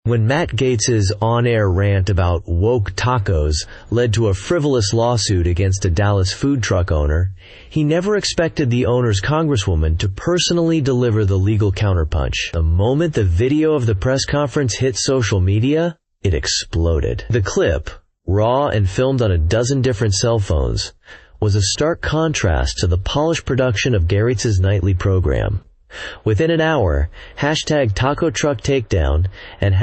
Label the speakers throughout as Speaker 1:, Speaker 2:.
Speaker 1: When Matt Gaetz's on-air rant about woke tacos led to a frivolous lawsuit against a Dallas food truck owner, he never expected the owner's congresswoman to personally deliver the legal counterpunch. The moment the video of the press conference hit social media, it exploded. The clip, raw and filmed on a dozen different cell phones, was a stark contrast to the polished production of Gaetz's nightly program. Within an hour, #Taco Truck Takedown and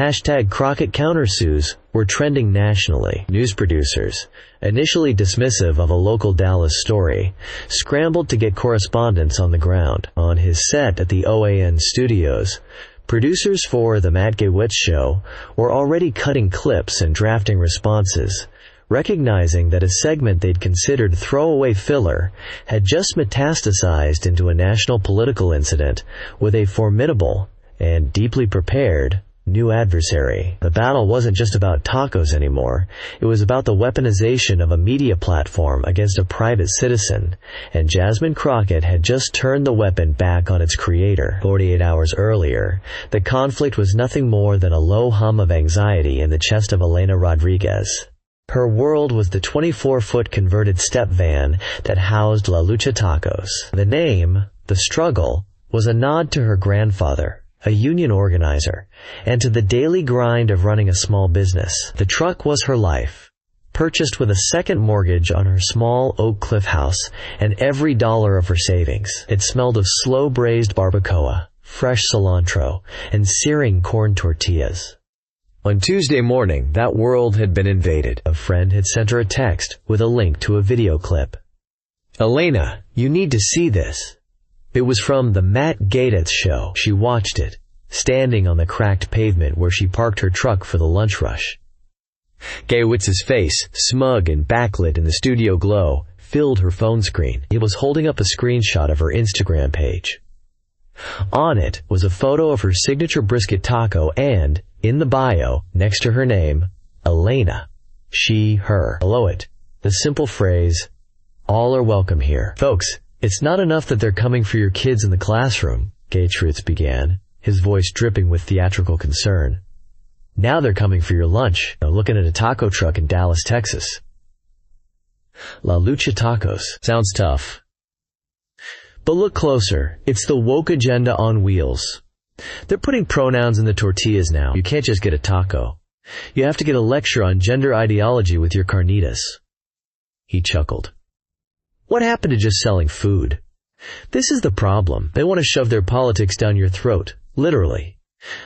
Speaker 1: #Crockett Countersuits were trending nationally. News producers, initially dismissive of a local Dallas story, scrambled to get correspondents on the ground. On his set at the OAN studios, producers for The Matt Gaetz Show were already cutting clips and drafting responses, recognizing that a segment they'd considered throwaway filler had just metastasized into a national political incident with a formidable and deeply prepared new adversary. The battle wasn't just about tacos anymore. It was about the weaponization of a media platform against a private citizen, and Jasmine Crockett had just turned the weapon back on its creator. 48 hours earlier, the conflict was nothing more than a low hum of anxiety in the chest of Elena Rodriguez. Her world was the 24-foot converted step van that housed La Lucha Tacos. The name, The Struggle, was a nod to her grandfather, a union organizer, and to the daily grind of running a small business. The truck was her life, purchased with a second mortgage on her small Oak Cliff house and every dollar of her savings. It smelled of slow-braised barbacoa, fresh cilantro, and searing corn tortillas. On Tuesday morning, that world had been invaded. A friend had sent her a text with a link to a video clip. "Elena, you need to see this." It was from the Matt Gaetz Show. She watched it, standing on the cracked pavement where she parked her truck for the lunch rush. Gaetz's face, smug and backlit in the studio glow, filled her phone screen. He was holding up a screenshot of her Instagram page. On it was a photo of her signature brisket taco and, in the bio, next to her name, Elena. She, her. Below it, the simple phrase, "All are welcome here." "Folks, it's not enough that they're coming for your kids in the classroom," Gaetz began, his voice dripping with theatrical concern. "Now they're coming for your lunch, looking at a taco truck in Dallas, Texas." La Lucha Tacos. Sounds tough. But look closer. It's the woke agenda on wheels. They're putting pronouns in the tortillas now. You can't just get a taco. You have to get a lecture on gender ideology with your carnitas. He chuckled. What happened to just selling food? This is the problem. They want to shove their politics down your throat, literally.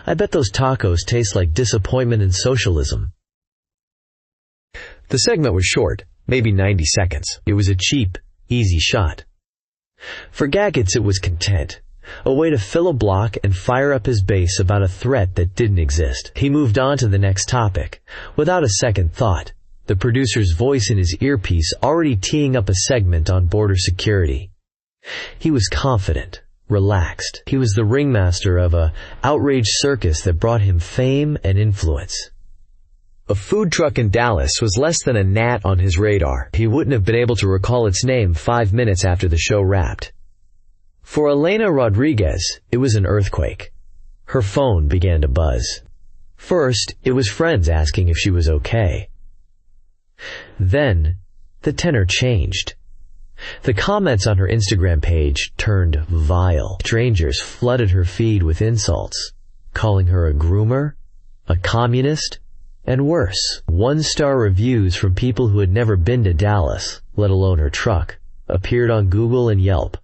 Speaker 1: I bet those tacos taste like disappointment and socialism. The segment was short, maybe 90 seconds. It was a cheap, easy shot. For Gaetz, it was content. A way to fill a block and fire up his base about a threat that didn't exist. He moved on to the next topic, without a second thought, the producer's voice in his earpiece already teeing up a segment on border security. He was confident, relaxed. He was the ringmaster of a outraged circus that brought him fame and influence. A food truck in Dallas was less than a gnat on his radar. He wouldn't have been able to recall its name 5 minutes after the show wrapped. For Elena Rodriguez, it was an earthquake. Her phone began to buzz. First, it was friends asking if she was okay. Then, the tenor changed. The comments on her Instagram page turned vile. Strangers flooded her feed with insults, calling her a groomer, a communist, and worse. 1-star reviews from people who had never been to Dallas, let alone her truck, appeared on Google and Yelp.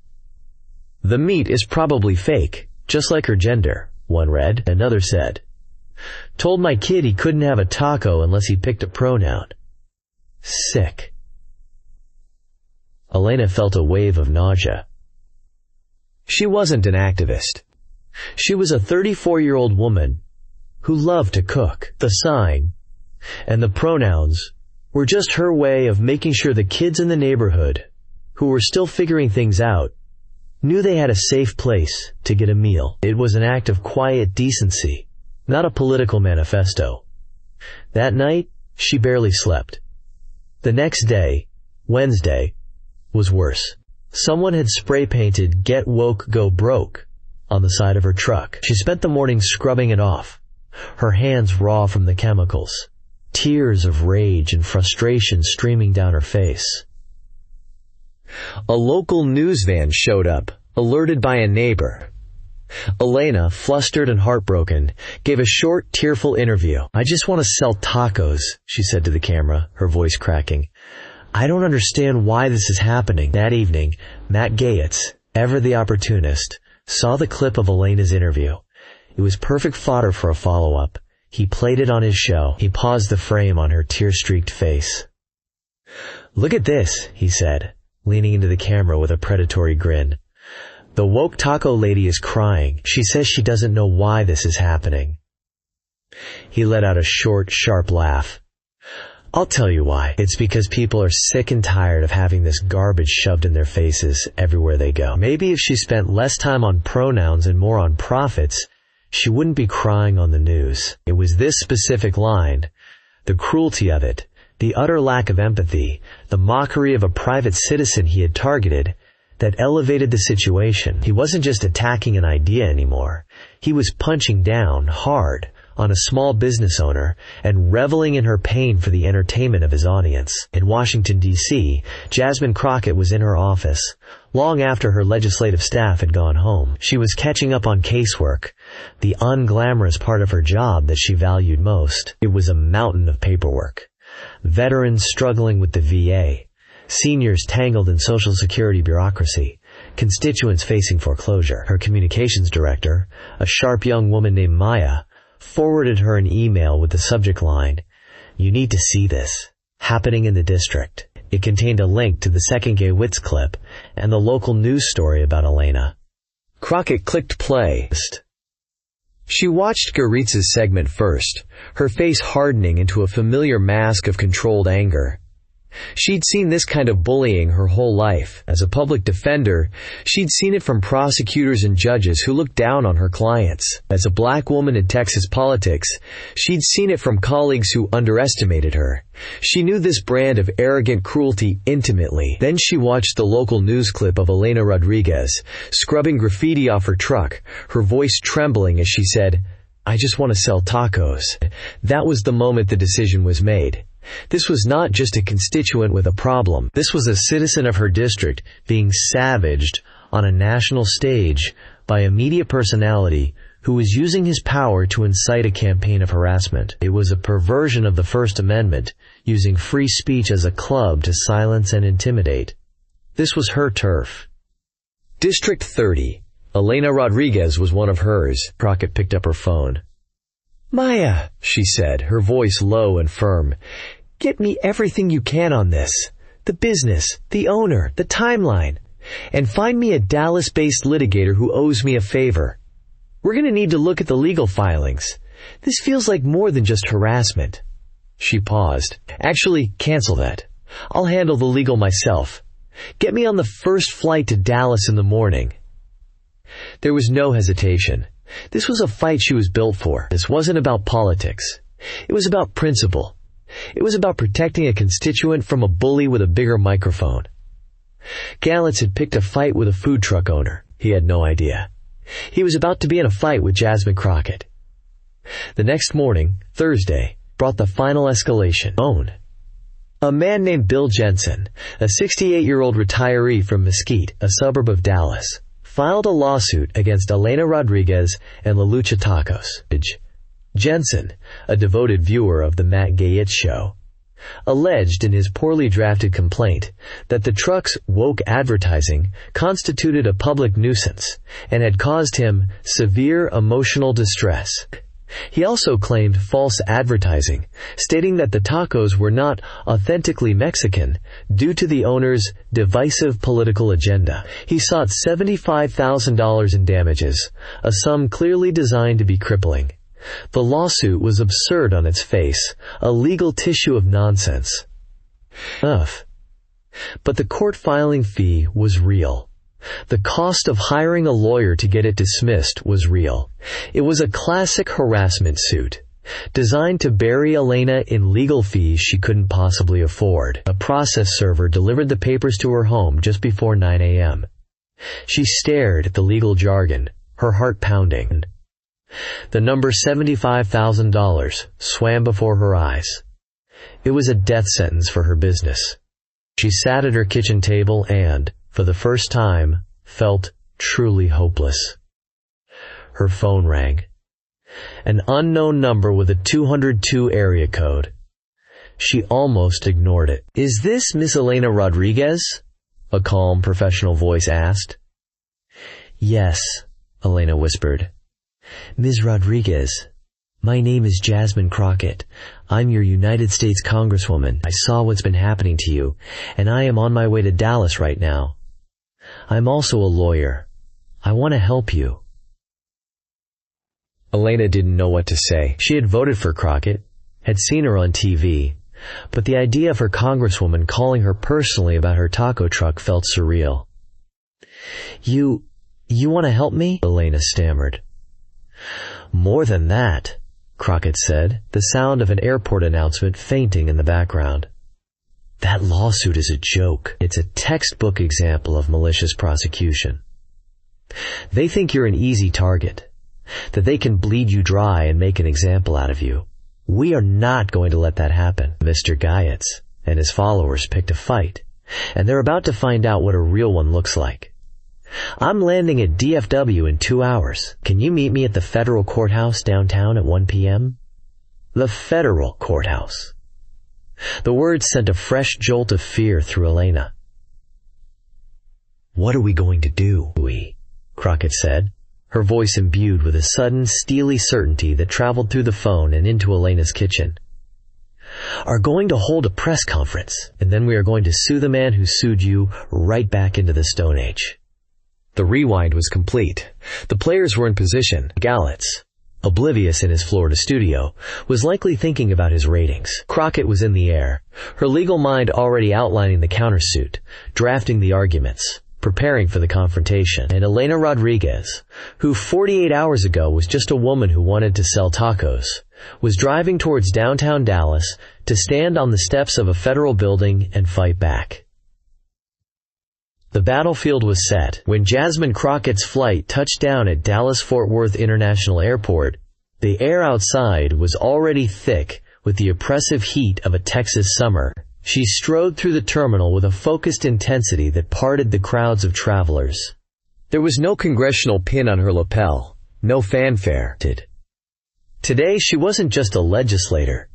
Speaker 1: "The meat is probably fake, just like her gender," one read. Another said, "Told my kid he couldn't have a taco unless he picked a pronoun." Sick. Elena felt a wave of nausea. She wasn't an activist. She was a 34-year-old woman who loved to cook. The sign and the pronouns were just her way of making sure the kids in the neighborhood, who were still figuring things out, knew they had a safe place to get a meal. It was an act of quiet decency, not a political manifesto. That night, she barely slept. The next day, Wednesday, was worse. Someone had spray-painted "Get Woke, Go Broke" on the side of her truck. She spent the morning scrubbing it off, her hands raw from the chemicals, tears of rage and frustration streaming down her face. A local news van showed up, alerted by a neighbor. Elena, flustered and heartbroken, gave a short, tearful interview. "I just want to sell tacos," she said to the camera, her voice cracking. "I don't understand why this is happening." That evening, Matt Gaetz, ever the opportunist, saw the clip of Elena's interview. It was perfect fodder for a follow-up. He played it on his show. He paused the frame on her tear-streaked face. "Look at this," he said, leaning into the camera with a predatory grin. "The woke taco lady is crying. She says she doesn't know why this is happening." He let out a short, sharp laugh. "I'll tell you why. It's because people are sick and tired of having this garbage shoved in their faces everywhere they go. Maybe if she spent less time on pronouns and more on profits, she wouldn't be crying on the news." It was this specific line, the cruelty of it, the utter lack of empathy, the mockery of a private citizen he had targeted, that elevated the situation. He wasn't just attacking an idea anymore. He was punching down, hard, on a small business owner and reveling in her pain for the entertainment of his audience. In Washington, D.C., Jasmine Crockett was in her office, long after her legislative staff had gone home. She was catching up on casework, the unglamorous part of her job that she valued most. It was a mountain of paperwork. Veterans struggling with the VA, seniors tangled in Social Security bureaucracy, constituents facing foreclosure. Her communications director, a sharp young woman named Maya, forwarded her an email with the subject line, "You need to see this. Happening in the district." It contained a link to the second Gaetz clip and the local news story about Elena. Crockett clicked play. She watched Gaetz's segment first, her face hardening into a familiar mask of controlled anger. She'd seen this kind of bullying her whole life. As a public defender, she'd seen it from prosecutors and judges who looked down on her clients. As a black woman in Texas politics, she'd seen it from colleagues who underestimated her. She knew this brand of arrogant cruelty intimately. Then she watched the local news clip of Elena Rodriguez, scrubbing graffiti off her truck, her voice trembling as she said, "I just want to sell tacos." That was the moment the decision was made. This was not just a constituent with a problem. This was a citizen of her district being savaged on a national stage by a media personality who was using his power to incite a campaign of harassment. It was a perversion of the First Amendment, using free speech as a club to silence and intimidate. This was her turf. District 30. Elena Rodriguez was one of hers. Crockett picked up her phone. "Maya," she said, her voice low and firm, "get me everything you can on this. The business, the owner, the timeline. And find me a Dallas-based litigator who owes me a favor. We're going to need to look at the legal filings. This feels like more than just harassment." She paused. "Actually, cancel that. I'll handle the legal myself. Get me on the first flight to Dallas in the morning." There was no hesitation. This was a fight she was built for. This wasn't about politics. It was about principle. It was about protecting a constituent from a bully with a bigger microphone. Gaetz had picked a fight with a food truck owner. He had no idea. He was about to be in a fight with Jasmine Crockett. The next morning, Thursday, brought the final escalation. A man named Bill Jensen, a 68-year-old retiree from Mesquite, a suburb of Dallas, filed a lawsuit against Elena Rodriguez and La Lucha Tacos. Jensen, a devoted viewer of the Matt Gaetz show, alleged in his poorly drafted complaint that the truck's woke advertising constituted a public nuisance and had caused him severe emotional distress. He also claimed false advertising, stating that the tacos were not authentically Mexican due to the owner's divisive political agenda. He sought $75,000 in damages, a sum clearly designed to be crippling. The lawsuit was absurd on its face, a legal tissue of nonsense. But the court filing fee was real. The cost of hiring a lawyer to get it dismissed was real. It was a classic harassment suit, designed to bury Elena in legal fees she couldn't possibly afford. A process server delivered the papers to her home just before 9 a.m. She stared at the legal jargon, her heart pounding. The number $75,000 swam before her eyes. It was a death sentence for her business. She sat at her kitchen table and, for the first time, felt truly hopeless. Her phone rang. An unknown number with a 202 area code. She almost ignored it. "Is this Miss Elena Rodriguez?" a calm, professional voice asked. "Yes," Elena whispered. "Ms. Rodriguez, my name is Jasmine Crockett. I'm your United States Congresswoman. I saw what's been happening to you, and I am on my way to Dallas right now. I'm also a lawyer. I want to help you." Elena didn't know what to say. She had voted for Crockett, had seen her on TV, but the idea of her congresswoman calling her personally about her taco truck felt surreal. You want to help me?" Elena stammered. "More than that," Crockett said, the sound of an airport announcement fainting in the background. "That lawsuit is a joke. It's a textbook example of malicious prosecution. They think you're an easy target, that they can bleed you dry and make an example out of you. We are not going to let that happen." Mr. Gaetz and his followers picked a fight, and they're about to find out what a real one looks like. "I'm landing at DFW in 2 hours. Can you meet me at the federal courthouse downtown at 1 p.m.? The federal courthouse. The words sent a fresh jolt of fear through Elena. "What are we going to do?" Crockett said, her voice imbued with a sudden, steely certainty that traveled through the phone and into Elena's kitchen. "Are going to hold a press conference, and then we are going to sue the man who sued you right back into the Stone Age." The rewind was complete. The players were in position. Gaetz, oblivious in his Florida studio, was likely thinking about his ratings. Crockett was in the air, her legal mind already outlining the countersuit, drafting the arguments, preparing for the confrontation. And Elena Rodriguez, who 48 hours ago was just a woman who wanted to sell tacos, was driving towards downtown Dallas to stand on the steps of a federal building and fight back. The battlefield was set. When Jasmine Crockett's flight touched down at Dallas-Fort Worth International Airport, the air outside was already thick with the oppressive heat of a Texas summer. She strode through the terminal with a focused intensity that parted the crowds of travelers. There was no congressional pin on her lapel, no fanfare. Today she wasn't just a legislator.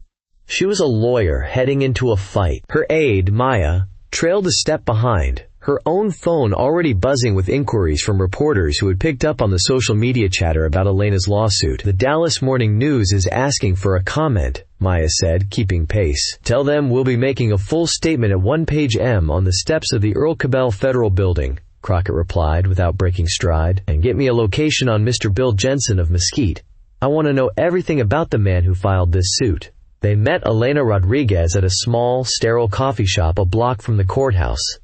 Speaker 1: She was a lawyer heading into a fight. Her aide, Maya, trailed a step behind, her own phone already buzzing with inquiries from reporters who had picked up on the social media chatter about Elena's lawsuit. "The Dallas Morning News is asking for a comment," Maya said, keeping pace. "Tell them we'll be making a full statement at 1-page M on the steps of the Earl Cabell Federal Building," Crockett replied without breaking stride. "And get me a location on Mr. Bill Jensen of Mesquite. I want to know everything about the man who filed this suit." They met Elena Rodriguez at a small, sterile coffee shop a block from the courthouse.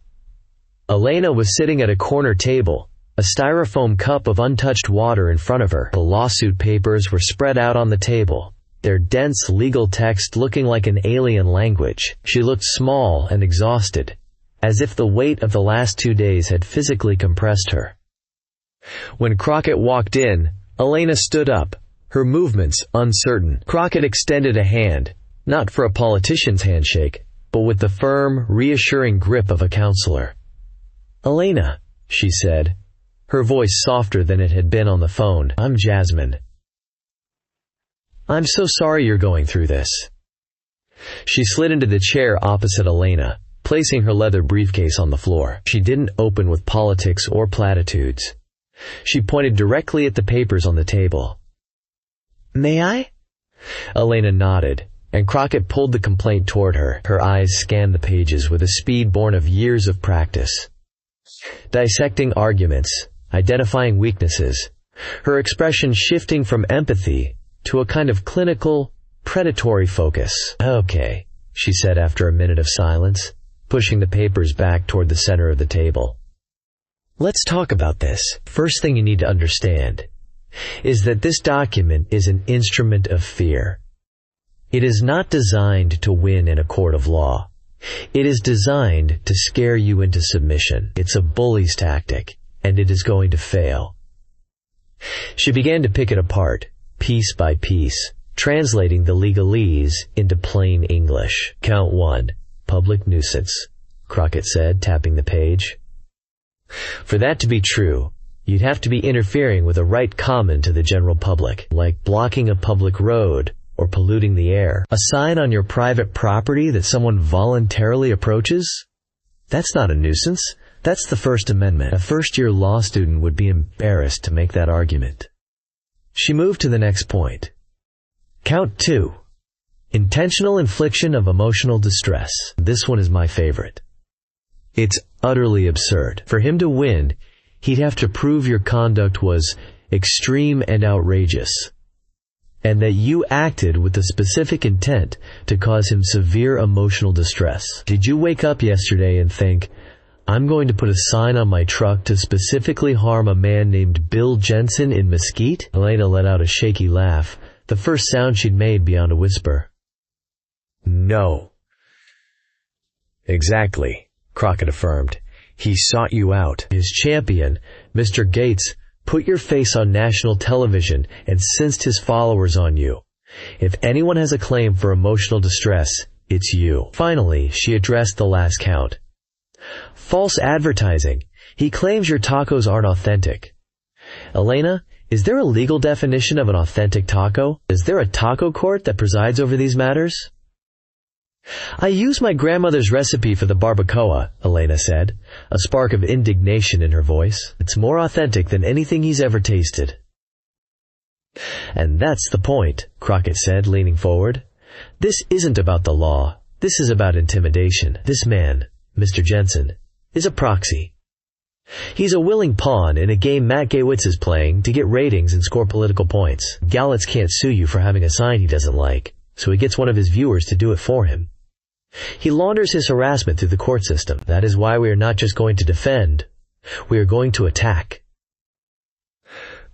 Speaker 1: Elena was sitting at a corner table, a styrofoam cup of untouched water in front of her. The lawsuit papers were spread out on the table, their dense legal text looking like an alien language. She looked small and exhausted, as if the weight of the last 2 days had physically compressed her. When Crockett walked in, Elena stood up, her movements uncertain. Crockett extended a hand, not for a politician's handshake, but with the firm, reassuring grip of a counselor. "Elena," she said, her voice softer than it had been on the phone. "I'm Jasmine. I'm so sorry you're going through this." She slid into the chair opposite Elena, placing her leather briefcase on the floor. She didn't open with politics or platitudes. She pointed directly at the papers on the table. "May I?" Elena nodded, and Crockett pulled the complaint toward her. Her eyes scanned the pages with a speed born of years of practice. Dissecting arguments, identifying weaknesses, her expression shifting from empathy to a kind of clinical, predatory focus. "Okay," she said after a minute of silence, pushing the papers back toward the center of the table. "Let's talk about this. First thing you need to understand is that this document is an instrument of fear. It is not designed to win in a court of law. It is designed to scare you into submission. It's a bully's tactic, and it is going to fail." She began to pick it apart, piece by piece, translating the legalese into plain English. Count 1. Public nuisance, Crockett said, tapping the page. For that to be true, you'd have to be interfering with a right common to the general public, like blocking a public road or polluting the air. A sign on your private property that someone voluntarily approaches? That's not a nuisance. That's the First Amendment. A first-year law student would be embarrassed to make that argument. She moved to the next point. Count 2. Intentional infliction of emotional distress. This one is my favorite. It's utterly absurd. For him to win, he'd have to prove your conduct was extreme and outrageous, and that you acted with the specific intent to cause him severe emotional distress. Did you wake up yesterday and think, I'm going to put a sign on my truck to specifically harm a man named Bill Jensen in Mesquite? Elena let out a shaky laugh, the first sound she'd made beyond a whisper. No. Exactly, Crockett affirmed. He sought you out. His champion, Mr. Gaetz, put your face on national television and cinched his followers on you. If anyone has a claim for emotional distress, it's you. Finally, she addressed the last count. False advertising. He claims your tacos aren't authentic. Elena, is there a legal definition of an authentic taco? Is there a taco court that presides over these matters? I use my grandmother's recipe for the barbacoa, Elena said, a spark of indignation in her voice. It's more authentic than anything he's ever tasted. And that's the point, Crockett said, leaning forward. This isn't about the law. This is about intimidation. This man, Mr. Jensen, is a proxy. He's a willing pawn in a game Matt Gaetz is playing to get ratings and score political points. Gaetz can't sue you for having a sign he doesn't like, so he gets one of his viewers to do it for him. He launders his harassment through the court system. That is why we are not just going to defend, we are going to attack.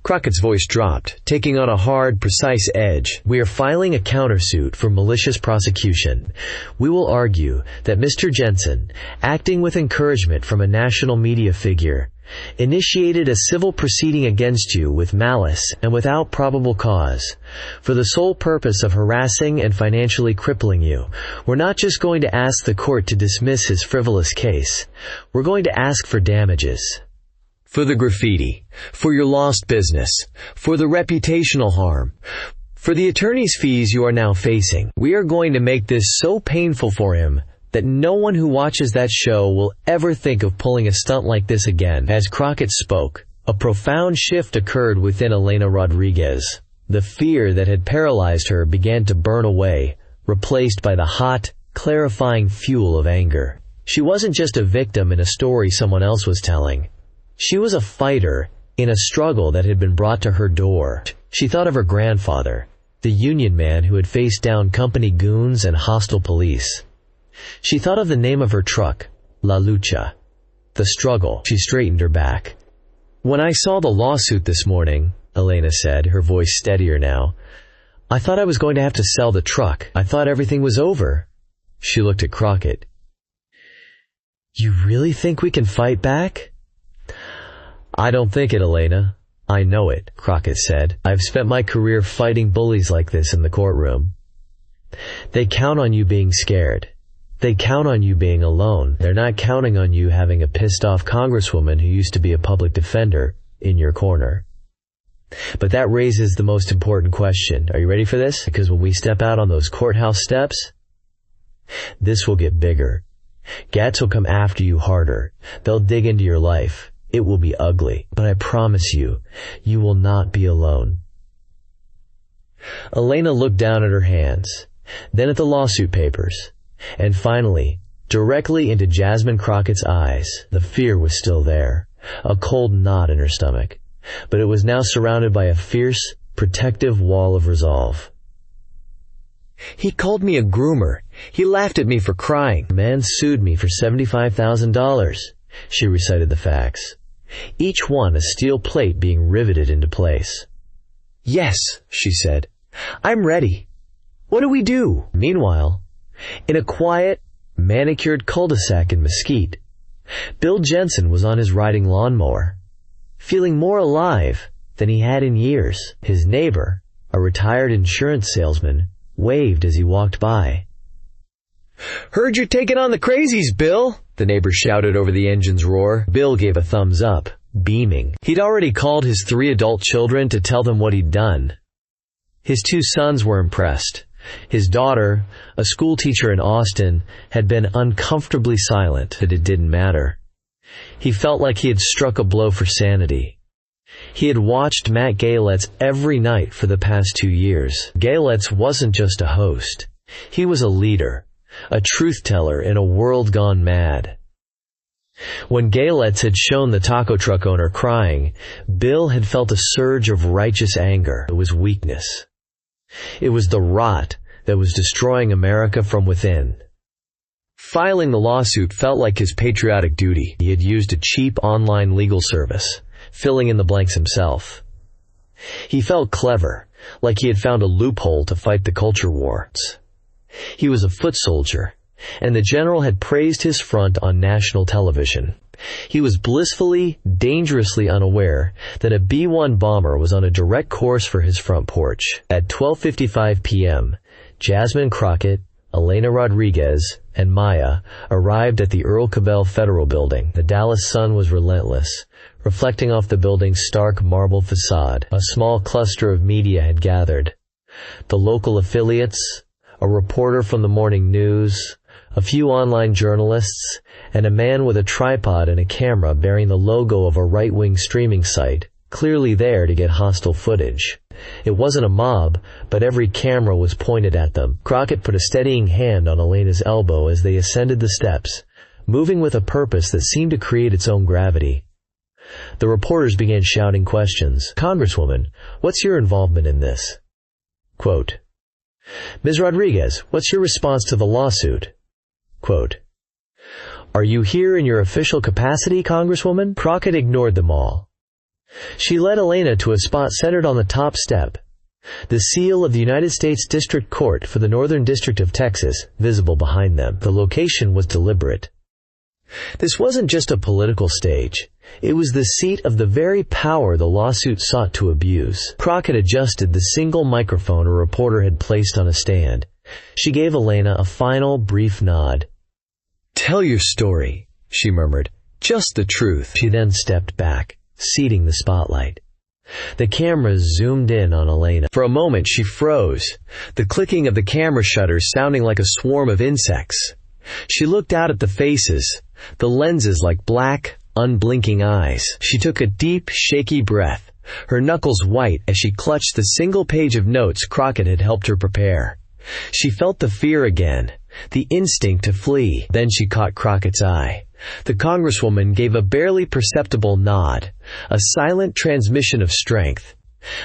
Speaker 1: Crockett's voice dropped, taking on a hard, precise edge. We are filing a countersuit for malicious prosecution. We will argue that Mr. Jensen, acting with encouragement from a national media figure, initiated a civil proceeding against you with malice and without probable cause, for the sole purpose of harassing and financially crippling you. We're not just going to ask the court to dismiss his frivolous case. We're going to ask for damages. For the graffiti, for your lost business, for the reputational harm, for the attorney's fees you are now facing. We are going to make this so painful for him that no one who watches that show will ever think of pulling a stunt like this again. As Crockett spoke, a profound shift occurred within Elena Rodriguez. The fear that had paralyzed her began to burn away, replaced by the hot, clarifying fuel of anger. She wasn't just a victim in a story someone else was telling. She was a fighter in a struggle that had been brought to her door. She thought of her grandfather, the union man who had faced down company goons and hostile police. She thought of the name of her truck, La Lucha, the struggle. She straightened her back. When I saw the lawsuit this morning, Elena said, her voice steadier now, I thought I was going to have to sell the truck. I thought everything was over. She looked at Crockett. You really think we can fight back? I don't think it, Elena. I know it, Crockett said. I've spent my career fighting bullies like this in the courtroom. They count on you being scared. They count on you being alone. They're not counting on you having a pissed-off congresswoman who used to be a public defender in your corner. But that raises the most important question. Are you ready for this? Because when we step out on those courthouse steps, this will get bigger. Gaetz will come after you harder. They'll dig into your life. It will be ugly, but I promise you, you will not be alone. Elena looked down at her hands, then at the lawsuit papers, and finally, directly into Jasmine Crockett's eyes. The fear was still there, a cold knot in her stomach, but it was now surrounded by a fierce, protective wall of resolve. He called me a groomer. He laughed at me for crying. The man sued me for $75,000. She recited the facts, each one a steel plate being riveted into place. Yes, she said, I'm ready. What do we do? Meanwhile, in a quiet, manicured cul-de-sac in Mesquite, Bill Jensen was on his riding lawnmower, feeling more alive than he had in years. His neighbor, a retired insurance salesman, waved as he walked by. "Heard you're taking on the crazies, Bill," the neighbor shouted over the engine's roar. Bill gave a thumbs up, beaming. He'd already called his 3 adult children to tell them what he'd done. His 2 sons were impressed. His daughter, a schoolteacher in Austin, had been uncomfortably silent, but it didn't matter. He felt like he had struck a blow for sanity. He had watched Matt Gaetz every night for the past 2 years. Gaetz wasn't just a host. He was a leader, a truth-teller in a world gone mad. When Gaetz had shown the taco truck owner crying, Bill had felt a surge of righteous anger. It was weakness. It was the rot that was destroying America from within. Filing the lawsuit felt like his patriotic duty. He had used a cheap online legal service, filling in the blanks himself. He felt clever, like he had found a loophole to fight the culture wars. He was a foot soldier, and the general had praised his front on national television. He was blissfully, dangerously unaware that a B-1 bomber was on a direct course for his front porch. At 12:55 p.m., Jasmine Crockett, Elena Rodriguez, and Maya arrived at the Earl Cabell Federal Building. The Dallas sun was relentless, reflecting off the building's stark marble facade. A small cluster of media had gathered. The local affiliates, a reporter from the morning news, a few online journalists, and a man with a tripod and a camera bearing the logo of a right-wing streaming site, clearly there to get hostile footage. It wasn't a mob, but every camera was pointed at them. Crockett put a steadying hand on Elena's elbow as they ascended the steps, moving with a purpose that seemed to create its own gravity. The reporters began shouting questions. "Congresswoman, what's your involvement in this?" Quote, "Ms. Rodriguez, what's your response to the lawsuit?" Quote, "Are you here in your official capacity, Congresswoman?" Crockett ignored them all. She led Elena to a spot centered on the top step, the seal of the United States District Court for the Northern District of Texas, visible behind them. The location was deliberate. This wasn't just a political stage. It was the seat of the very power the lawsuit sought to abuse. Crockett adjusted the single microphone a reporter had placed on a stand. She gave Elena a final, brief nod. "Tell your story," she murmured. "Just the truth." She then stepped back, ceding the spotlight. The cameras zoomed in on Elena. For a moment she froze, the clicking of the camera shutters sounding like a swarm of insects. She looked out at the faces, the lenses like black, unblinking eyes. She took a deep, shaky breath, her knuckles white as she clutched the single page of notes Crockett had helped her prepare. She felt the fear again, the instinct to flee. Then she caught Crockett's eye. The Congresswoman gave a barely perceptible nod, a silent transmission of strength.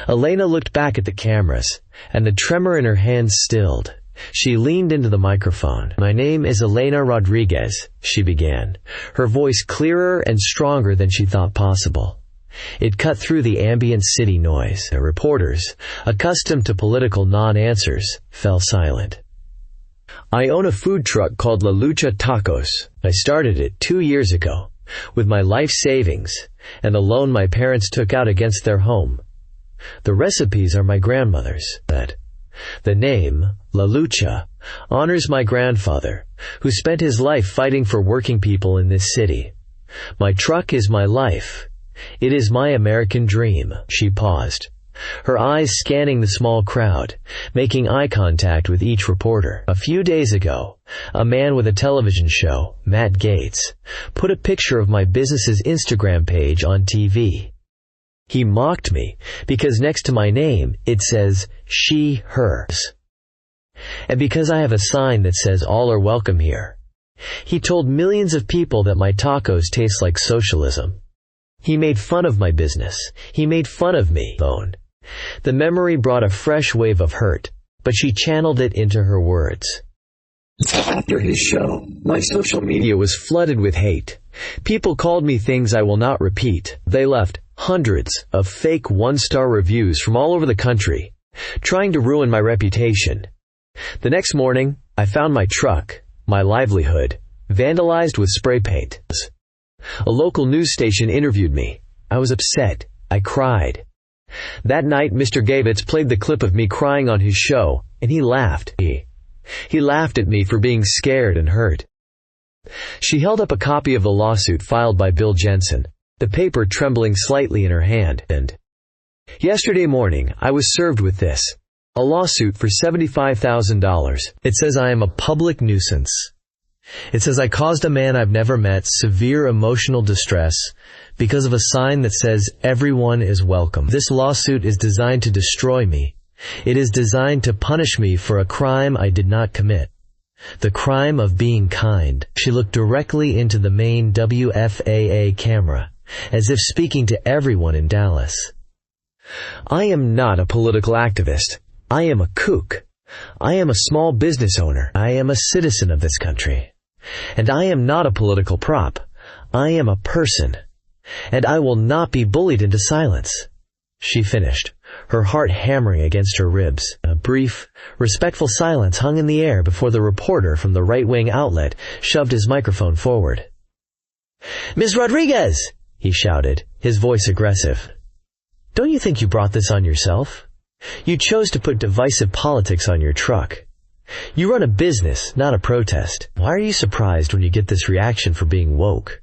Speaker 1: Elena looked back at the cameras, and the tremor in her hands stilled. She leaned into the microphone. "My name is Elena Rodriguez," she began, her voice clearer and stronger than she thought possible. It cut through the ambient city noise. The reporters, accustomed to political non-answers, fell silent. "I own a food truck called La Lucha Tacos. I started it 2 years ago, with my life savings, and the loan my parents took out against their home. The recipes are my grandmother's. The name, La Lucha, honors my grandfather, who spent his life fighting for working people in this city. My truck is my life. It is my American dream." She paused, her eyes scanning the small crowd, making eye contact with each reporter. "A few days ago, a man with a television show, Matt Gaetz, put a picture of my business's Instagram page on TV. He mocked me because next to my name it says she, hers. And because I have a sign that says all are welcome here. He told millions of people that my tacos taste like socialism. He made fun of my business. He made fun of me." The memory brought a fresh wave of hurt, but she channeled it into her words. "After his show, my social media was flooded with hate. People called me things I will not repeat. They left hundreds of fake one-star reviews from all over the country, trying to ruin my reputation. The next morning, I found my truck, my livelihood, vandalized with spray paint. A local news station interviewed me. I was upset. I cried. That night, Mr. Gaetz played the clip of me crying on his show, and he laughed. He laughed at me for being scared and hurt." She held up a copy of the lawsuit filed by Bill Jensen, the paper trembling slightly in her hand, and, "Yesterday morning, I was served with this. A lawsuit for $75,000. It says I am a public nuisance. It says I caused a man I've never met severe emotional distress because of a sign that says everyone is welcome. This lawsuit is designed to destroy me. It is designed to punish me for a crime I did not commit. The crime of being kind." She looked directly into the main WFAA camera, as if speaking to everyone in Dallas. "I am not a political activist. I am a kook. I am a small business owner. I am a citizen of this country. And I am not a political prop. I am a person. And I will not be bullied into silence," she finished, her heart hammering against her ribs. A brief, respectful silence hung in the air before the reporter from the right-wing outlet shoved his microphone forward. "Ms. Rodriguez!" he shouted, his voice aggressive. "Don't you think you brought this on yourself? You chose to put divisive politics on your truck. You run a business, not a protest. Why are you surprised when you get this reaction for being woke?"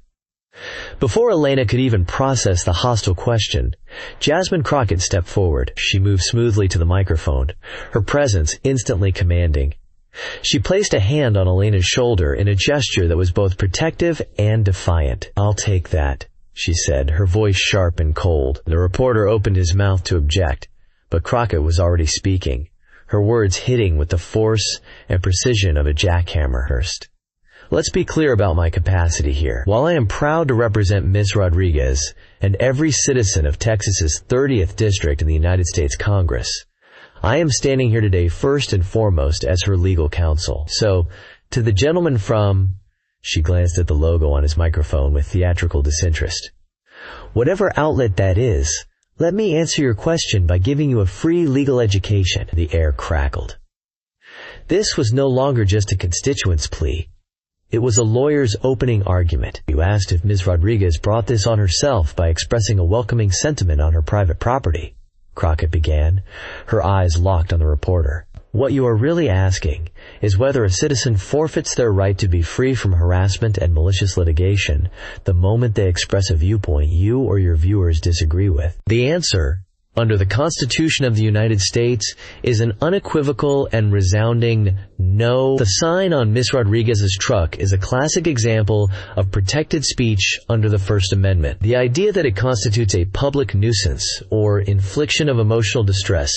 Speaker 1: Before Elena could even process the hostile question, Jasmine Crockett stepped forward. She moved smoothly to the microphone, her presence instantly commanding. She placed a hand on Elena's shoulder in a gesture that was both protective and defiant. "I'll take that," she said, her voice sharp and cold. The reporter opened his mouth to object, but Crockett was already speaking, her words hitting with the force and precision of a jackhammer. "First, let's be clear about my capacity here. While I am proud to represent Ms. Rodriguez and every citizen of Texas's 30th District in the United States Congress, I am standing here today first and foremost as her legal counsel. So, to the gentleman from—" she glanced at the logo on his microphone with theatrical disinterest. "Whatever outlet that is, let me answer your question by giving you a free legal education." The air crackled. This was no longer just a constituent's plea. It was a lawyer's opening argument. "You asked if Ms. Rodriguez brought this on herself by expressing a welcoming sentiment on her private property," Crockett began, her eyes locked on the reporter. "What you are really asking is whether a citizen forfeits their right to be free from harassment and malicious litigation the moment they express a viewpoint you or your viewers disagree with. The answer, under the Constitution of the United States, is an unequivocal and resounding no." The sign on Ms. Rodriguez's truck is a classic example of protected speech under the First Amendment. The idea that it constitutes a public nuisance or infliction of emotional distress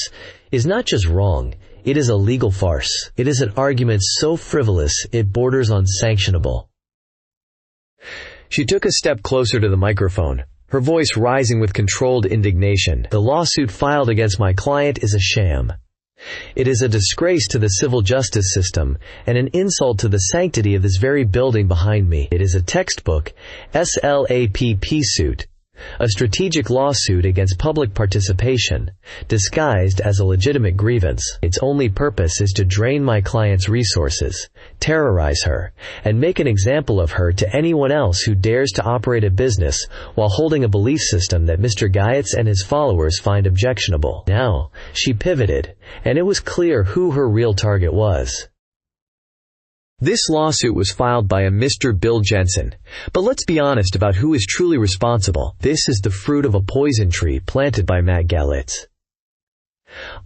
Speaker 1: is not just wrong, it is a legal farce. It is an argument so frivolous it borders on sanctionable. She took a step closer to the microphone, her voice rising with controlled indignation. "The lawsuit filed against my client is a sham. It is a disgrace to the civil justice system and an insult to the sanctity of this very building behind me. It is a textbook SLAPP suit, a strategic lawsuit against public participation, disguised as a legitimate grievance. Its only purpose is to drain my client's resources, terrorize her, and make an example of her to anyone else who dares to operate a business while holding a belief system that Mr. Gaetz and his followers find objectionable." Now, she pivoted, and it was clear who her real target was. This lawsuit was filed by a Mr. Bill Jensen, but let's be honest about who is truly responsible. This is the fruit of a poison tree planted by Matt Gaetz.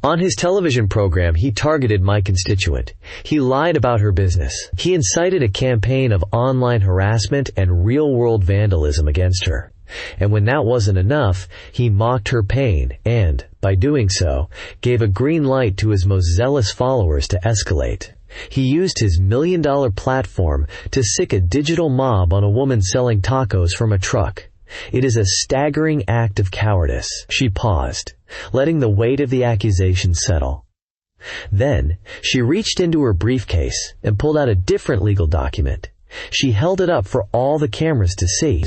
Speaker 1: On his television program, he targeted my constituent. He lied about her business. He incited a campaign of online harassment and real-world vandalism against her. And when that wasn't enough, he mocked her pain and, by doing so, gave a green light to his most zealous followers to escalate. He used his million-dollar platform to sick a digital mob on a woman selling tacos from a truck. It is a staggering act of cowardice. She paused, letting the weight of the accusation settle. Then, she reached into her briefcase and pulled out a different legal document. She held it up for all the cameras to see.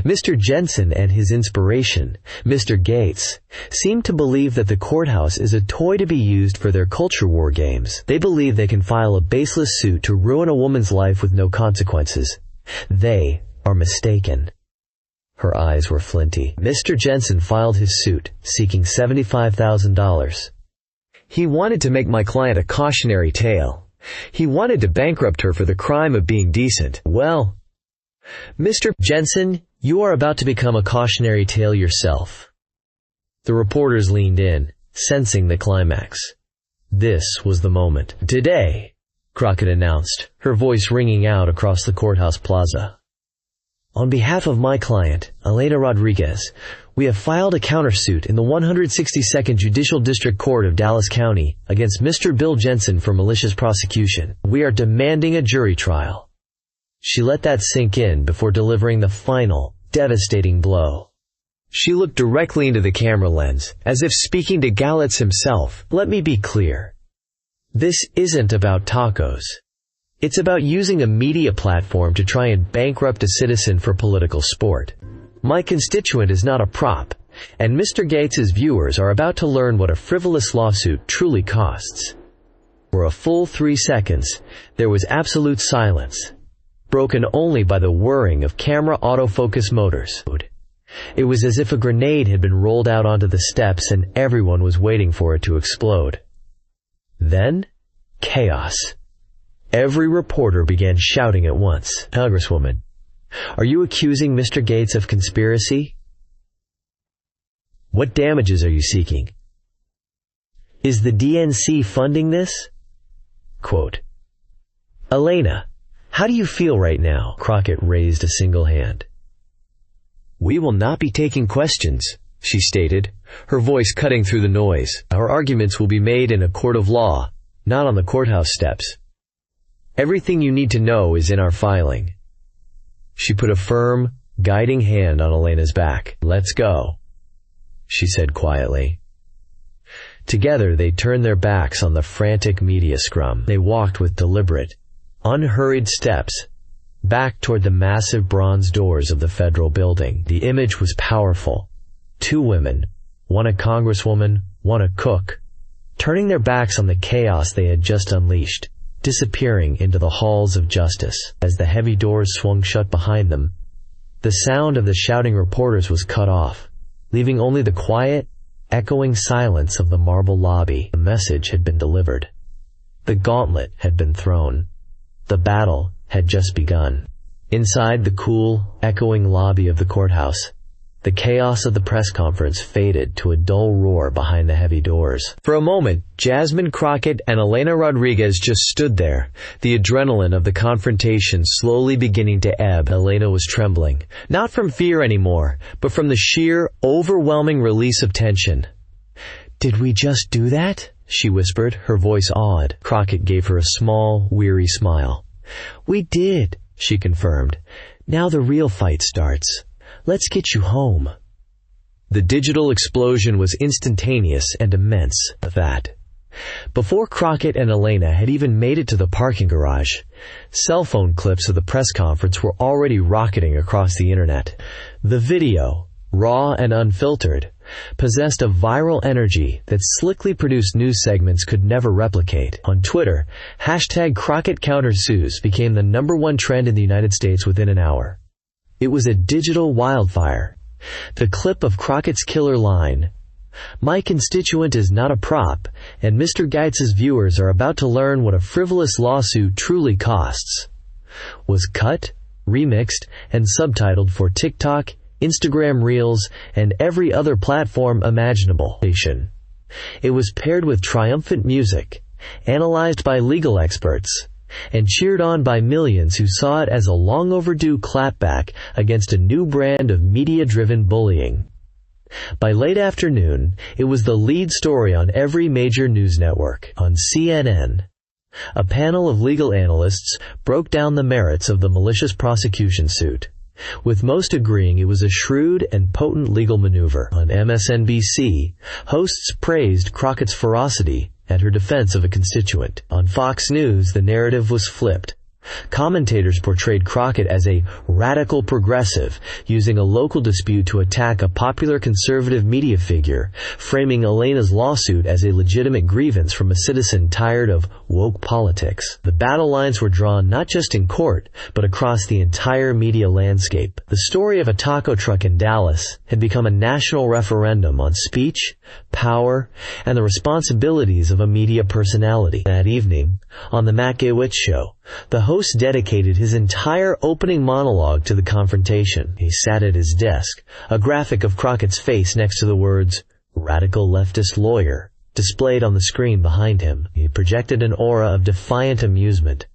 Speaker 1: Mr. Jensen and his inspiration, Mr. Gaetz, seem to believe that the courthouse is a toy to be used for their culture war games. They believe they can file a baseless suit to ruin a woman's life with no consequences. They are mistaken. Her eyes were flinty. Mr. Jensen filed his suit, seeking $75,000. He wanted to make my client a cautionary tale. He wanted to bankrupt her for the crime of being decent. Well, Mr. Jensen, you are about to become a cautionary tale yourself. The reporters leaned in, sensing the climax. This was the moment. Today, Crockett announced, her voice ringing out across the courthouse plaza. On behalf of my client, Elena Rodriguez, we have filed a countersuit in the 162nd Judicial District Court of Dallas County against Mr. Bill Jensen for malicious prosecution. We are demanding a jury trial. She let that sink in before delivering the final, devastating blow. She looked directly into the camera lens, as if speaking to Gaetz himself. Let me be clear. This isn't about tacos. It's about using a media platform to try and bankrupt a citizen for political sport. My constituent is not a prop, and Mr. Gaetz's viewers are about to learn what a frivolous lawsuit truly costs. For a full 3 seconds, there was absolute silence, broken only by the whirring of camera autofocus motors. It was as if a grenade had been rolled out onto the steps and everyone was waiting for it to explode. Then, chaos. Every reporter began shouting at once. Congresswoman, are you accusing Mr. Gaetz of conspiracy? What damages are you seeking? Is the DNC funding this? Quote, Elena, how do you feel right now? Crockett raised a single hand. We will not be taking questions, she stated, her voice cutting through the noise. Our arguments will be made in a court of law, not on the courthouse steps. Everything you need to know is in our filing. She put a firm, guiding hand on Elena's back. Let's go, she said quietly. Together they turned their backs on the frantic media scrum. They walked with deliberate, unhurried steps back toward the massive bronze doors of the federal building. The image was powerful. 2 women, one a congresswoman, one a cook, turning their backs on the chaos they had just unleashed, disappearing into the halls of justice. As the heavy doors swung shut behind them, the sound of the shouting reporters was cut off, leaving only the quiet, echoing silence of the marble lobby. The message had been delivered. The gauntlet had been thrown. The battle had just begun. Inside the cool, echoing lobby of the courthouse, the chaos of the press conference faded to a dull roar behind the heavy doors. For a moment, Jasmine Crockett and Elena Rodriguez just stood there, the adrenaline of the confrontation slowly beginning to ebb. Elena was trembling, not from fear anymore, but from the sheer, overwhelming release of tension. Did we just do that? She whispered, her voice awed. Crockett gave her a small, weary smile. We did, she confirmed. Now the real fight starts. Let's get you home. The digital explosion was instantaneous and immense. That. Before Crockett and Elena had even made it to the parking garage, cell phone clips of the press conference were already rocketing across the internet. The video, raw and unfiltered, possessed a viral energy that slickly produced news segments could never replicate. On Twitter, #CrockettCountersues became the #1 trend in the United States within an hour. It was a digital wildfire. The clip of Crockett's killer line, "My constituent is not a prop, and Mr. Gaetz's viewers are about to learn what a frivolous lawsuit truly costs," was cut, remixed, and subtitled for TikTok, Instagram Reels, and every other platform imaginable. It was paired with triumphant music, analyzed by legal experts, and cheered on by millions who saw it as a long overdue clapback against a new brand of media-driven bullying. By late afternoon, it was the lead story on every major news network. On CNN, a panel of legal analysts broke down the merits of the malicious prosecution suit, with most agreeing it was a shrewd and potent legal maneuver. On MSNBC, hosts praised Crockett's ferocity and her defense of a constituent. On Fox News, the narrative was flipped. Commentators portrayed Crockett as a radical progressive, using a local dispute to attack a popular conservative media figure, framing Elena's lawsuit as a legitimate grievance from a citizen tired of woke politics. The battle lines were drawn not just in court, but across the entire media landscape. The story of a taco truck in Dallas had become a national referendum on speech, power, and the responsibilities of a media personality. That evening, on the Matt Gaetz show, the host dedicated his entire opening monologue to the confrontation. He sat at his desk, a graphic of Crockett's face next to the words, "Radical leftist lawyer," displayed on the screen behind him. He projected an aura of defiant amusement,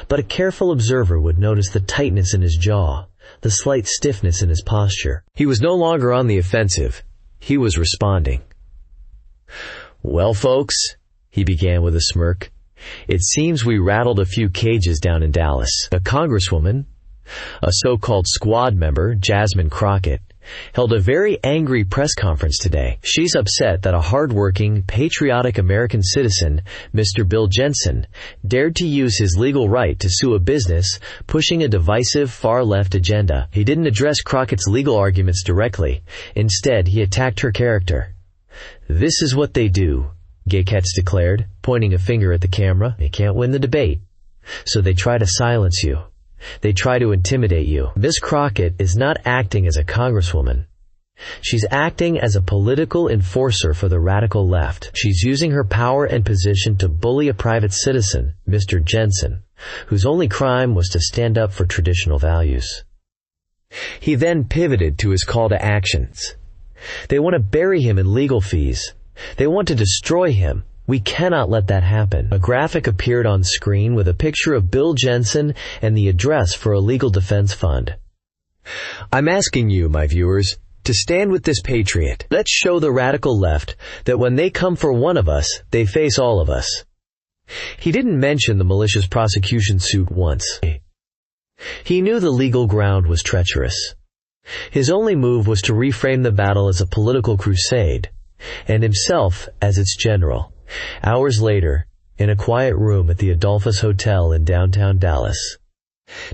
Speaker 1: but a careful observer would notice the tightness in his jaw, the slight stiffness in his posture. He was no longer on the offensive. He was responding. "Well, folks," he began with a smirk, "it seems we rattled a few cages down in Dallas. A congresswoman, a so-called squad member, Jasmine Crockett, held a very angry press conference today. She's upset that a hard-working, patriotic American citizen, Mr. Bill Jensen, dared to use his legal right to sue a business pushing a divisive far-left agenda. He didn't address Crockett's legal arguments directly. Instead, he attacked her character. This is what they do," Gaetz declared, pointing a finger at the camera. "They can't win the debate, so they try to silence you. They try to intimidate you. Miss Crockett is not acting as a congresswoman. She's acting as a political enforcer for the radical left. She's using her power and position to bully a private citizen, Mr. Jensen, whose only crime was to stand up for traditional values." He then pivoted to his call to actions. "They want to bury him in legal fees. They want to destroy him. We cannot let that happen." A graphic appeared on screen with a picture of Bill Jensen and the address for a legal defense fund. "I'm asking you, my viewers, to stand with this patriot. Let's show the radical left that when they come for one of us, they face all of us." He didn't mention the malicious prosecution suit once. He knew the legal ground was treacherous. His only move was to reframe the battle as a political crusade, and himself as its general. Hours later, in a quiet room at the Adolphus Hotel in downtown Dallas,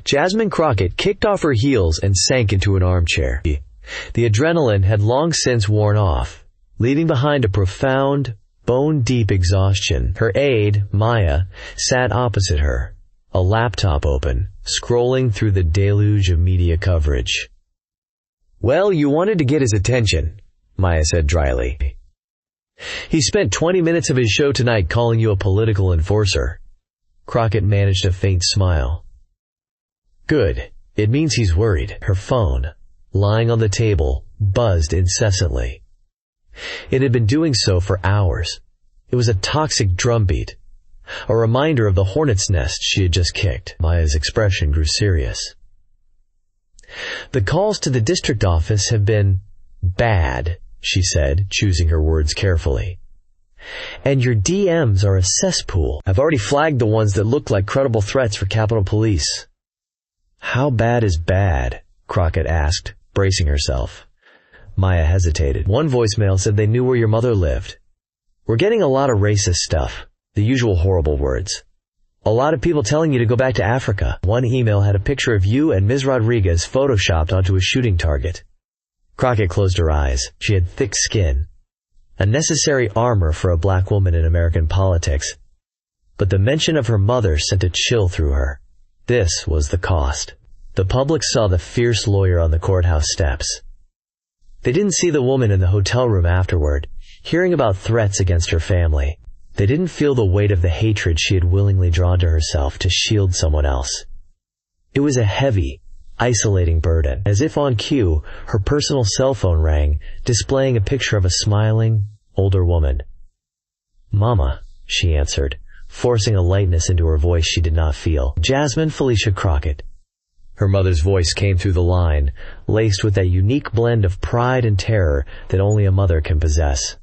Speaker 1: Jasmine Crockett kicked off her heels and sank into an armchair. The adrenaline had long since worn off, leaving behind a profound, bone-deep exhaustion. Her aide, Maya, sat opposite her, a laptop open, scrolling through the deluge of media coverage. "Well, you wanted to get his attention," Maya said dryly. "He spent 20 minutes of his show tonight calling you a political enforcer." Crockett managed a faint smile. "Good. It means he's worried." Her phone, lying on the table, buzzed incessantly. It had been doing so for hours. It was a toxic drumbeat, a reminder of the hornet's nest she had just kicked. Maya's expression grew serious. "The calls to the district office have been bad," she said, choosing her words carefully. "And your DMs are a cesspool. I've already flagged the ones that look like credible threats for Capitol Police." "How bad is bad?" Crockett asked, bracing herself. Maya hesitated. "One voicemail said they knew where your mother lived. We're getting a lot of racist stuff, the usual horrible words. A lot of people telling you to go back to Africa. One email had a picture of you and Ms. Rodriguez photoshopped onto a shooting target." Crockett closed her eyes. She had thick skin, a necessary armor for a black woman in American politics. But the mention of her mother sent a chill through her. This was the cost. The public saw the fierce lawyer on the courthouse steps. They didn't see the woman in the hotel room afterward, hearing about threats against her family. They didn't feel the weight of the hatred she had willingly drawn to herself to shield someone else. It was a heavy, isolating burden. As if on cue, her personal cell phone rang, displaying a picture of a smiling, older woman. "Mama," she answered, forcing a lightness into her voice she did not feel. "Jasmine Felicia Crockett." Her mother's voice came through the line, laced with that unique blend of pride and terror that only a mother can possess.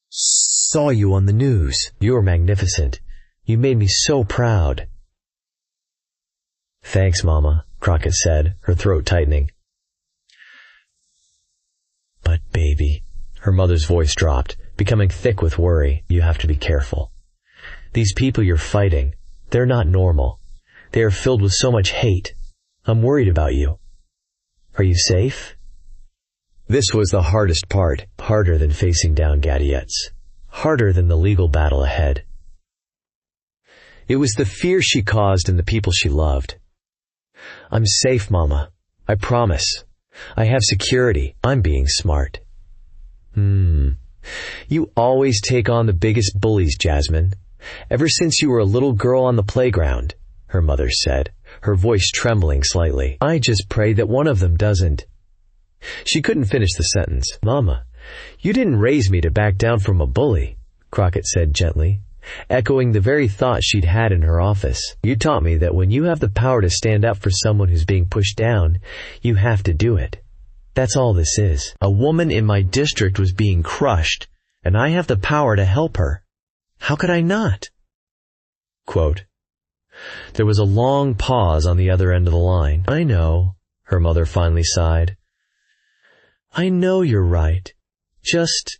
Speaker 1: "Saw you on the news. You were magnificent. You made me so proud." "Thanks, Mama," Crockett said, her throat tightening. "But baby," her mother's voice dropped, becoming thick with worry. "You have to be careful. These people you're fighting, they're not normal. They are filled with so much hate. I'm worried about you. Are you safe? This was the hardest part, harder than facing down Gaetz, harder than the legal battle ahead. It was the fear she caused in the people she loved. I'm safe, Mama. I promise. I have security. I'm being smart. You always take on the biggest bullies, Jasmine. Ever since you were a little girl on the playground, her mother said, her voice trembling slightly. I just pray that one of them doesn't. She couldn't finish the sentence. Mama, you didn't raise me to back down from a bully, Crockett said gently, echoing the very thought she'd had in her office. You taught me that when you have the power to stand up for someone who's being pushed down, you have to do it. That's all this is. A woman in my district was being crushed, and I have the power to help her. How could I not? Quote. There was a long pause on the other end of the line. I know, her mother finally sighed. I know you're right. Just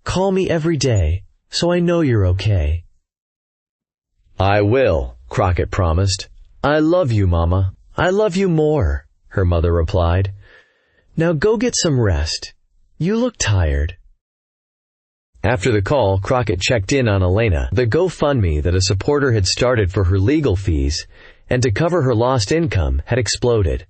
Speaker 1: call me every day, so I know you're okay. I will, Crockett promised. I love you, Mama. I love you more, her mother replied. Now go get some rest. You look tired. After the call, Crockett checked in on Elena, the GoFundMe that a supporter had started for her legal fees and to cover her lost income had exploded.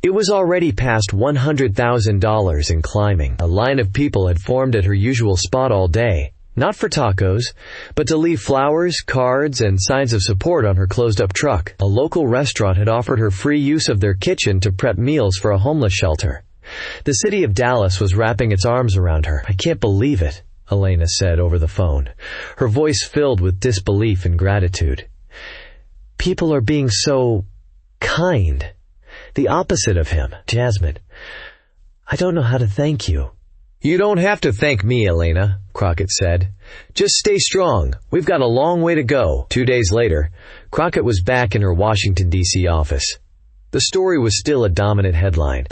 Speaker 1: It was already past $100,000 and climbing. A line of people had formed at her usual spot all day, not for tacos, but to leave flowers, cards, and signs of support on her closed-up truck. A local restaurant had offered her free use of their kitchen to prep meals for a homeless shelter. The city of Dallas was wrapping its arms around her. I can't believe it, Elena said over the phone, her voice filled with disbelief and gratitude. People are being so kind. The opposite of him. Jasmine, I don't know how to thank you. You don't have to thank me, Elena, Crockett said. Just stay strong. We've got a long way to go. 2 days later, Crockett was back in her Washington, D.C. office. The story was still a dominant headline.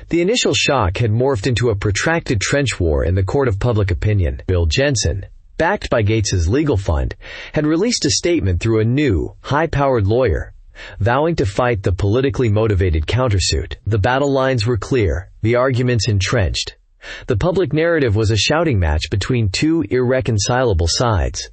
Speaker 1: The initial shock had morphed into a protracted trench war in the court of public opinion. Bill Jensen, backed by Gaetz's legal fund, had released a statement through a new, high-powered lawyer, vowing to fight the politically motivated countersuit. The battle lines were clear, the arguments entrenched. The public narrative was a shouting match between two irreconcilable sides.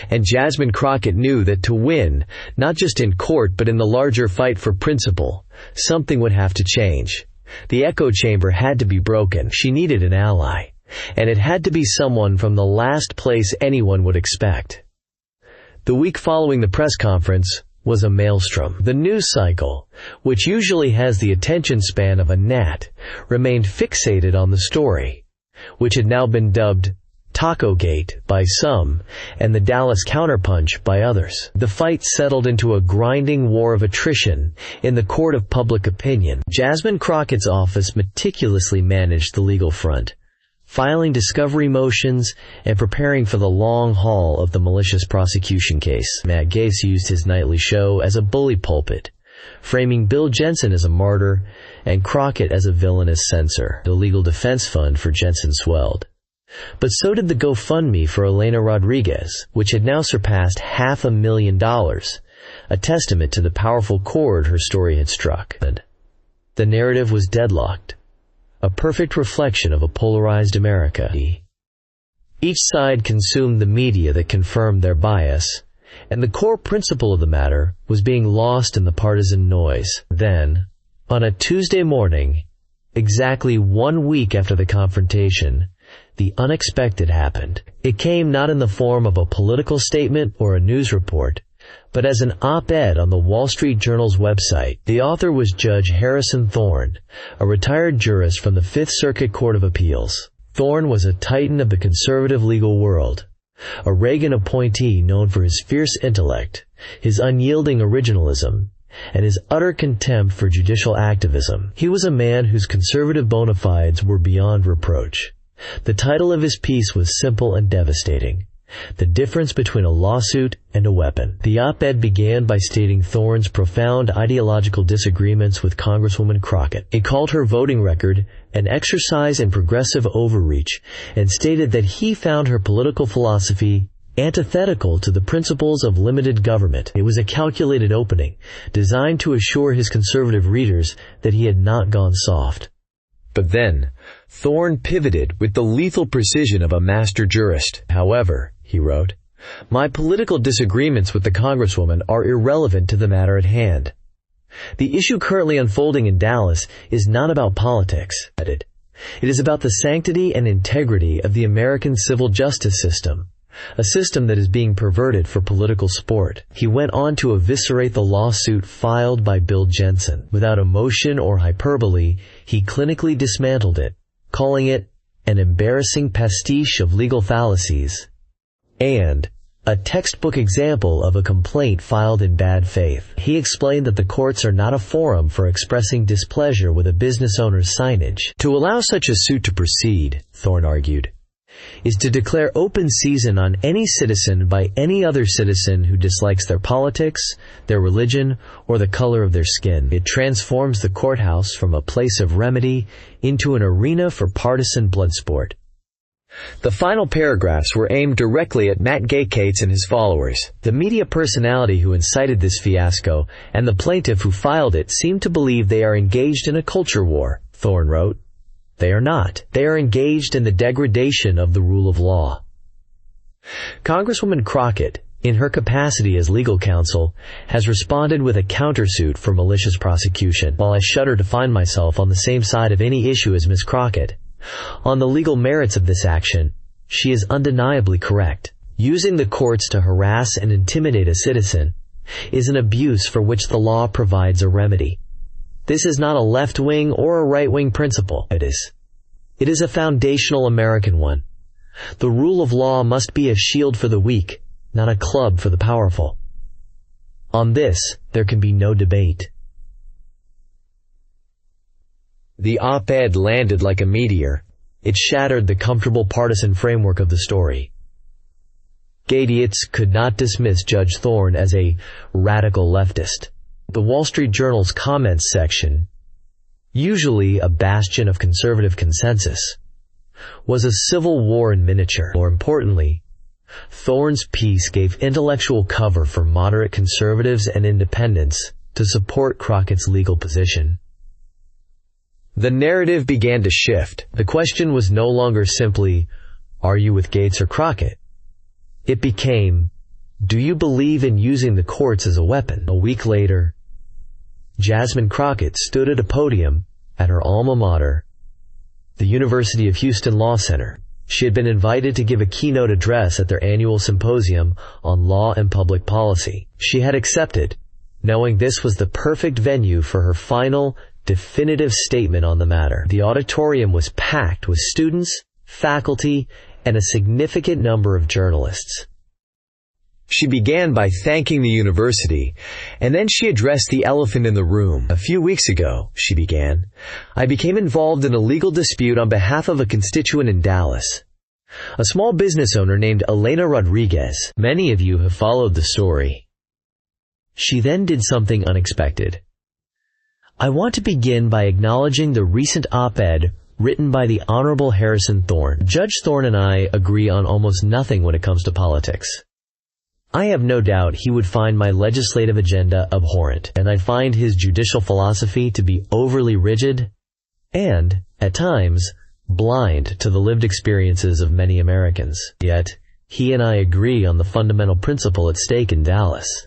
Speaker 1: And Jasmine Crockett knew that to win, not just in court but in the larger fight for principle, something would have to change. The echo chamber had to be broken. She needed an ally, and it had to be someone from the last place anyone would expect. The week following the press conference was a maelstrom. The news cycle, which usually has the attention span of a gnat, remained fixated on the story, which had now been dubbed Taco Gate by some and the Dallas Counterpunch by others. The fight settled into a grinding war of attrition in the court of public opinion. Jasmine Crockett's office meticulously managed the legal front, filing discovery motions and preparing for the long haul of the malicious prosecution case. Matt Gaetz used his nightly show as a bully pulpit, framing Bill Jensen as a martyr and Crockett as a villainous censor. The legal defense fund for Jensen swelled. But so did the GoFundMe for Elena Rodriguez, which had now surpassed $500,000, a testament to the powerful chord her story had struck. The narrative was deadlocked, a perfect reflection of a polarized America. Each side consumed the media that confirmed their bias, and the core principle of the matter was being lost in the partisan noise. Then, on a Tuesday morning, exactly 1 week after the confrontation, the unexpected happened. It came not in the form of a political statement or a news report, but as an op-ed on the Wall Street Journal's website. The author was Judge Harrison Thorne, a retired jurist from the Fifth Circuit Court of Appeals. Thorne was a titan of the conservative legal world, a Reagan appointee known for his fierce intellect, his unyielding originalism, and his utter contempt for judicial activism. He was a man whose conservative bona fides were beyond reproach. The title of his piece was simple and devastating: The Difference Between a Lawsuit and a Weapon. The op-ed began by stating Thorne's profound ideological disagreements with Congresswoman Crockett. He called her voting record an exercise in progressive overreach and stated that he found her political philosophy antithetical to the principles of limited government. It was a calculated opening, designed to assure his conservative readers that he had not gone soft.
Speaker 2: But then, Thorne pivoted with the lethal precision of a master jurist.
Speaker 1: However, he wrote, "My political disagreements with the Congresswoman are irrelevant to the matter at hand. The issue currently unfolding in Dallas is not about politics. It is about the sanctity and integrity of the American civil justice system, a system that is being perverted for political sport." He went on to eviscerate the lawsuit filed by Bill Jensen. Without emotion or hyperbole, he clinically dismantled it, calling it an embarrassing pastiche of legal fallacies and a textbook example of a complaint filed in bad faith. He explained that the courts are not a forum for expressing displeasure with a business owner's signage.
Speaker 2: To allow such a suit to proceed, Thorne argued,
Speaker 1: is to declare open season on any citizen by any other citizen who dislikes their politics, their religion, or the color of their skin. It transforms the courthouse from a place of remedy into an arena for partisan bloodsport.
Speaker 2: The final paragraphs were aimed directly at Matt Gaetz and his followers.
Speaker 1: The media personality who incited this fiasco and the plaintiff who filed it seem to believe they are engaged in a culture war, Thorne wrote. They are not. They are engaged in the degradation of the rule of law. Congresswoman Crockett, in her capacity as legal counsel, has responded with a countersuit for malicious prosecution. While I shudder to find myself on the same side of any issue as Ms. Crockett, on the legal merits of this action, she is undeniably correct. Using the courts to harass and intimidate a citizen is an abuse for which the law provides a remedy. This is not a left-wing or a right-wing principle. It is a foundational American one. The rule of law must be a shield for the weak, not a club for the powerful. On this, there can be no debate.
Speaker 2: The op-ed landed like a meteor.
Speaker 1: It shattered the comfortable partisan framework of the story. Gaetz could not dismiss Judge Thorne as a radical leftist. The Wall Street Journal's comments section, usually a bastion of conservative consensus, was a civil war in miniature. More importantly, Thorne's piece gave intellectual cover for moderate conservatives and independents to support Crockett's legal position.
Speaker 2: The narrative began to shift.
Speaker 1: The question was no longer simply, are you with Gaetz or Crockett? It became, do you believe in using the courts as a weapon? A week later, Jasmine Crockett stood at a podium at her alma mater, the University of Houston Law Center. She had been invited to give a keynote address at their annual symposium on law and public policy. She had accepted, knowing this was the perfect venue for her final, definitive statement on the matter. The auditorium was packed with students, faculty, and a significant number of journalists.
Speaker 2: She began by thanking the university, and then she addressed the elephant in the room.
Speaker 1: "A few weeks ago," she began, "I became involved in a legal dispute on behalf of a constituent in Dallas, a small business owner named Elena Rodriguez. Many of you have followed the story." She then did something unexpected. "I want to begin by acknowledging the recent op-ed written by the Honorable Harrison Thorne. Judge Thorne and I agree on almost nothing when it comes to politics. I have no doubt he would find my legislative agenda abhorrent, and I find his judicial philosophy to be overly rigid and, at times, blind to the lived experiences of many Americans. Yet, he and I agree on the fundamental principle at stake in Dallas."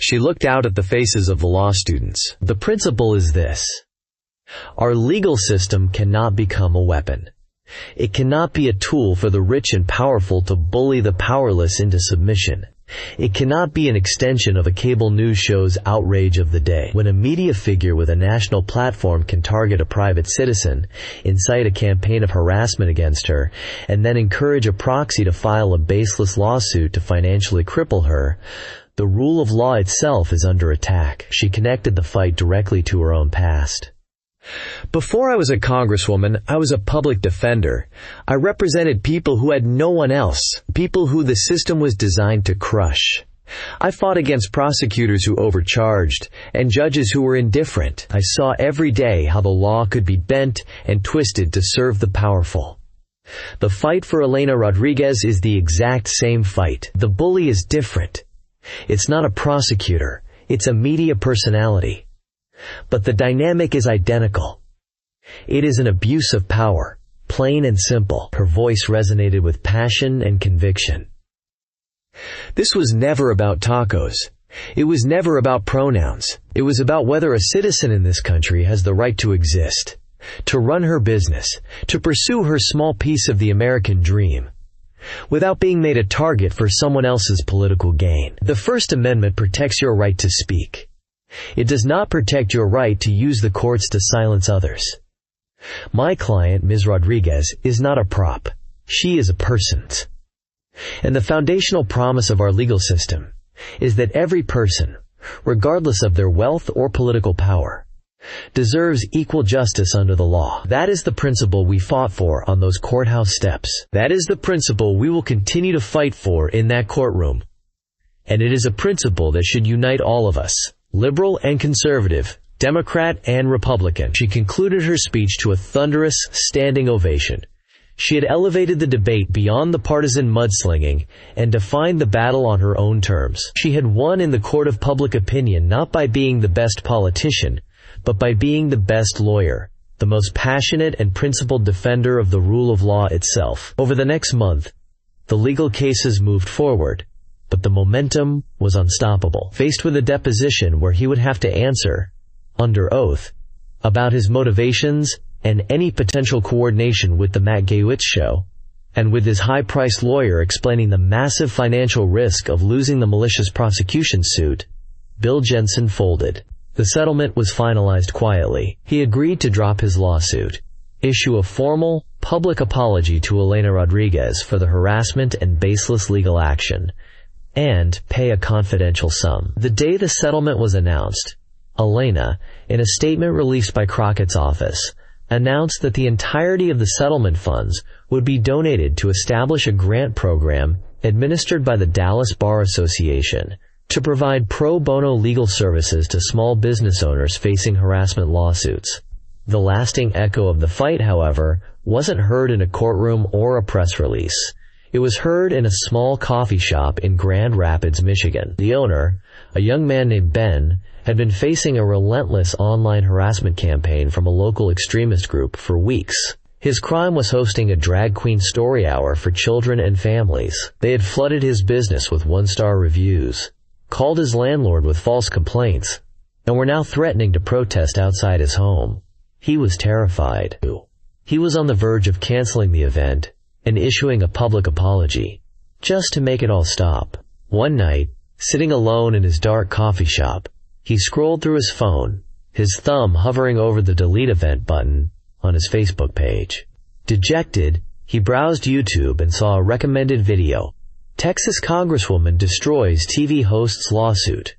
Speaker 2: She looked out at the faces of the law students.
Speaker 1: "The principle is this. Our legal system cannot become a weapon. It cannot be a tool for the rich and powerful to bully the powerless into submission. It cannot be an extension of a cable news show's outrage of the day. When a media figure with a national platform can target a private citizen, incite a campaign of harassment against her, and then encourage a proxy to file a baseless lawsuit to financially cripple her, the rule of law itself is under attack." She connected the fight directly to her own past.
Speaker 2: "Before I was a congresswoman, I was a public defender. I represented people who had no one else, people who the system was designed to crush. I fought against prosecutors who overcharged and judges who were indifferent. I saw every day how the law could be bent and twisted to serve the powerful. The fight for Elena Rodriguez is the exact same fight. The bully is different. It's not a prosecutor, it's a media personality. But the dynamic is identical. It is an abuse of power, plain and simple. Her voice resonated with passion and conviction. This was never about tacos. It was never about pronouns. It was about whether a citizen in this country has the right to exist, to run her business, to pursue her small piece of the American dream, without being made a target for someone else's political gain. The First Amendment protects your right to speak. It does not protect your right to use the courts to silence others. My client, Ms. Rodriguez, is not a prop. She is a person. And the foundational promise of our legal system is that every person, regardless of their wealth or political power, deserves equal justice under the law. That is the principle we fought for on those courthouse steps. That is the principle we will continue to fight for in that courtroom. And it is a principle that should unite all of us, liberal and conservative, Democrat and Republican. She concluded her speech to a thunderous, standing ovation. She had elevated the debate beyond the partisan mudslinging and defined the battle on her own terms. She had won in the court of public opinion not by being the best politician, but by being the best lawyer, the most passionate and principled defender of the rule of law itself. Over the next month, the legal cases moved forward, but the momentum was unstoppable. Faced with a deposition where he would have to answer, under oath, about his motivations and any potential coordination with the Matt Gaetz show, and with his high-priced lawyer explaining the massive financial risk of losing the malicious prosecution suit, Bill Jensen folded. The settlement was finalized quietly. He agreed to drop his lawsuit, issue a formal, public apology to Elena Rodriguez for the harassment and baseless legal action, and pay a confidential sum. The day the settlement was announced, Elena, in a statement released by Crockett's office, announced that the entirety of the settlement funds would be donated to establish a grant program administered by the Dallas Bar Association to provide pro bono legal services to small business owners facing harassment lawsuits. The lasting echo of the fight, however, wasn't heard in a courtroom or a press release. It was heard in a small coffee shop in Grand Rapids, Michigan. The owner, a young man named Ben, had been facing a relentless online harassment campaign from a local extremist group for weeks. His crime was hosting a drag queen story hour for children and families. They had flooded his business with one-star reviews, called his landlord with false complaints, and were now threatening to protest outside his home. He was terrified. He was on the verge of canceling the event and issuing a public apology, just to make it all stop. One night, sitting alone in his dark coffee shop, he scrolled through his phone, his thumb hovering over the delete event button on his Facebook page. Dejected, he browsed YouTube and saw a recommended video. Texas Congresswoman destroys TV host's lawsuit.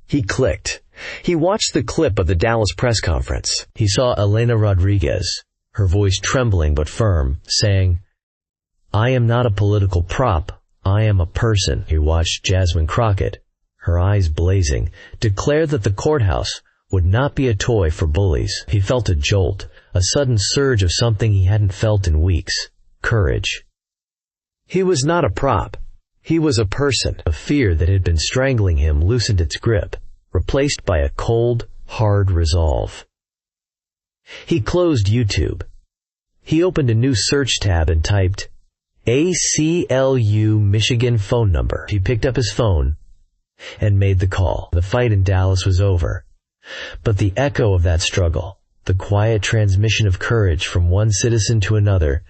Speaker 2: He clicked. He watched the clip of the Dallas press conference. He saw Elena Rodriguez, her voice trembling but firm, saying, "I am not a political prop, I am a person." He watched Jasmine Crockett, her eyes blazing, declare that the courthouse would not be a toy for bullies. He felt a jolt, a sudden surge of something he hadn't felt in weeks: courage. He was not a prop. He was a person. A fear that had been strangling him loosened its grip, replaced by a cold, hard resolve. He closed YouTube. He opened a new search tab and typed, ACLU Michigan phone number. He picked up his phone and made the call. The fight in Dallas was over, but the echo of that struggle, the quiet transmission of courage from one citizen to another,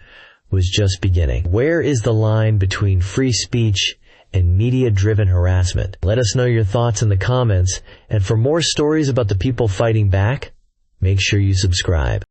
Speaker 2: was just beginning. Where is the line between free speech and media-driven harassment? Let us know your thoughts in the comments, and for more stories about the people fighting back, make sure you subscribe.